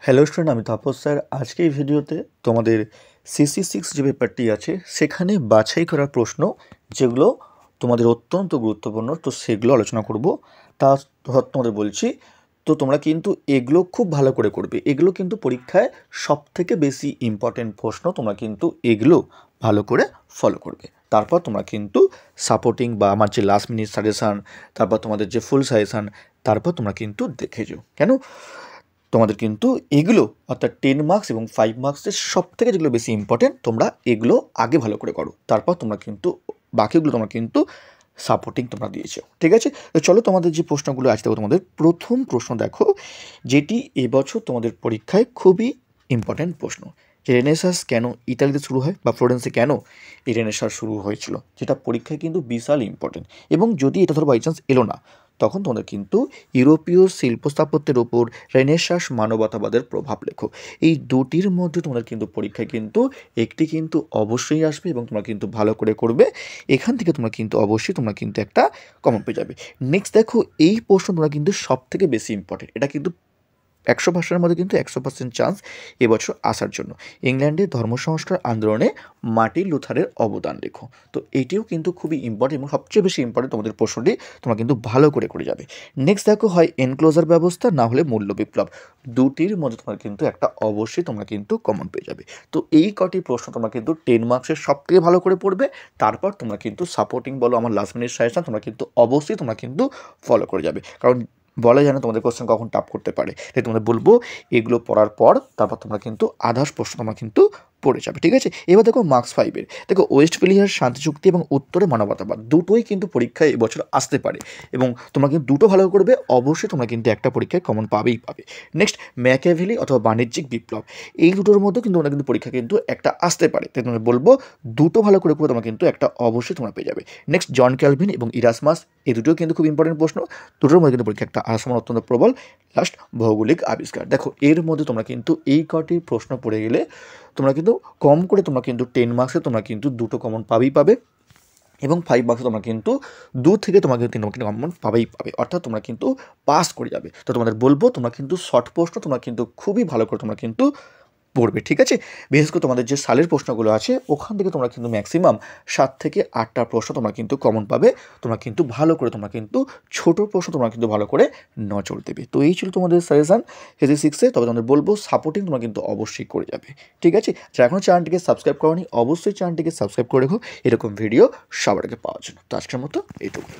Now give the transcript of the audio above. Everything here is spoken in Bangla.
হ্যালো স্টুডেন্ট, আমি তাপস স্যার। আজকে এই ভিডিওতে তোমাদের CC6 যে পেপারটি আছে সেখানে বাছাই করা প্রশ্ন যেগুলো তোমাদের অত্যন্ত গুরুত্বপূর্ণ, তো সেগুলো আলোচনা করব। তা তোমাদের বলছি, তো তোমরা কিন্তু এগুলো খুব ভালো করে করবে। এগুলো কিন্তু পরীক্ষায় সবথেকে বেশি ইম্পর্টেন্ট প্রশ্ন, তোমরা কিন্তু এগুলো ভালো করে ফলো করবে। তারপর তোমরা কিন্তু সাপোর্টিং বা আমার যে লাস্ট মিনিট সাজেশান, তারপর তোমাদের যে ফুল সাজেশান, তারপর তোমরা কিন্তু দেখে যাও। কেন তোমাদের কিন্তু এগুলো অর্থাৎ 10 মার্কস এবং 5 মার্কসের সব থেকে যেগুলো বেশি ইম্পর্টেন্ট, তোমরা এগুলো আগে ভালো করে করো। তারপর তোমরা কিন্তু বাকিগুলো তোমরা কিন্তু সাপোর্টিং তোমরা দিয়েছো। ঠিক আছে, তো চলো তোমাদের যে প্রশ্নগুলো আছে দেখো। তোমাদের প্রথম প্রশ্ন দেখো, যেটি এবছর তোমাদের পরীক্ষায় খুবই ইম্পর্টেন্ট প্রশ্ন, যে রেনেসাঁস কেন ইতালিতে শুরু হয় বা ফ্লোরেন্সে কেন এই রেনেসাঁস শুরু হয়েছিল, যেটা পরীক্ষায় কিন্তু বিশাল ইম্পর্টেন্ট। এবং যদি এটা ধরো বাই চান্স এলো না, তখন তোমাদের কিন্তু ইউরোপীয় শিল্প স্থাপত্যের ওপর রেনেসাঁস মানবতাবাদের প্রভাব লেখো। এই দুটির মধ্যে তোমাদের কিন্তু পরীক্ষায় কিন্তু একটি কিন্তু অবশ্যই আসবে এবং তোমরা কিন্তু ভালো করে করবে। এখান থেকে তোমরা কিন্তু অবশ্যই তোমরা কিন্তু একটা কমন পেয়ে যাবে। নেক্সট দেখো, এই প্রশ্ন তোমরা কিন্তু সব থেকে বেশি ইম্পর্টেন্ট। এটা কিন্তু 100% মধ্যে কিন্তু 100% চান্স এবছর আসার জন্য। ইংল্যান্ডের ধর্ম সংস্কার আন্দোলনে মার্টিন লুথারের অবদান লেখো। তো এটিও কিন্তু খুবই ইম্পর্টেন্ট এবং সবচেয়ে বেশি ইম্পর্টেন্ট তোমাদের প্রশ্নটি তোমরা কিন্তু ভালো করে যাবে। নেক্সট দেখো, হয় এনক্লোজার ব্যবস্থা না হলে মূল্য বিপ্লব, দুটির মধ্যে তোমরা কিন্তু একটা অবশ্যই তোমরা কিন্তু কমন পেয়ে যাবে। তো এই কটি প্রশ্ন তোমরা কিন্তু 10 মার্কসের সব থেকে ভালো করে পড়বে। তারপর তোমরা কিন্তু সাপোর্টিং বলো, আমার লাস্ট মিনিট সাজেশন, তোমরা কিন্তু অবশ্যই তোমরা কিন্তু ফলো করে যাবে। কারণ বলা যায় না তোমাদের কোশ্চেন কখন টাফ করতে পারে, তাই তোমাদের বলবো এগুলো পড়ার পর তারপর তোমরা কিন্তু আদার্স প্রশ্ন তোমরা কিন্তু পড়ে যাবে। ঠিক আছে, এবার দেখো মার্কস 5-এর দেখো, ওয়েস্টফেলিয়ার শান্তি চুক্তি এবং উত্তরে মানবতাবাদ, দুটোই কিন্তু পরীক্ষায় এবছর আসতে পারে এবং তোমরা কিন্তু দুটো ভালো করবে। অবশ্যই তোমরা কিন্তু একটা পরীক্ষায় কমন পাবেই পাবে। নেক্সট ম্যাকিয়াভেলি অথবা বাণিজ্যিক বিপ্লব, এই দুটোর মধ্যে কিন্তু তোমরা কিন্তু পরীক্ষা কিন্তু একটা আসতে পারে, তাই তোমাদের বলবো দুটো ভালো করে তোমরা কিন্তু একটা অবশ্যই তোমরা পেয়ে যাবে। নেক্সট জন ক্যালভিন এবং ইরাসমাস, এই দুটোও কিন্তু খুব ইম্পর্টেন্ট প্রশ্ন, দুটোর মধ্যে কিন্তু পরীক্ষা একটা আসার অত্যন্ত প্রবল। লাস্ট ভৌগোলিক আবিষ্কার, দেখো এর মধ্যে তোমরা কিন্তু এই কটি প্রশ্ন পড়ে গেলে তোমরা কিন্তু কম করে তোমরা কিন্তু 10 মার্কসে তোমরা কিন্তু দুটো কমন পাবে এবং 5 মার্কসে তোমরা কিন্তু 2 থেকে তোমরা কিন্তু 3 মার্কের কমন পাবেই পাবে, অর্থাৎ তোমরা কিন্তু পাস করে যাবে। তো তোমাদের বলবো তোমরা কিন্তু শর্ট প্রশ্ন তোমরা কিন্তু খুবই ভালো করে তোমরা কিন্তু পড়বে। ঠিক আছে, বিশেষ করে তোমাদের যে সালের প্রশ্নগুলো আছে ওখান থেকে তোমরা কিন্তু ম্যাক্সিমাম 7 থেকে 8টা প্রশ্ন তোমরা কিন্তু কমন পাবে। তোমরা কিন্তু ভালো করে তোমরা কিন্তু ছোট প্রশ্ন তোমরা কিন্তু ভালো করে নজর দেবে। তো এই ছিল তোমাদের সাজেশন CC6-এ। তবে তোমাদের বলবো সাপোর্টিং তোমরা কিন্তু অবশ্যই করে যাবে। ঠিক আছে, যারা এখনও চ্যানেলটিকে সাবস্ক্রাইব করোনি অবশ্যই চ্যানেলটিকে সাবস্ক্রাইব করে রেখো এরকম ভিডিও সবার আগে পাওয়ার জন্য। তো আজকের মতো এইটুকু।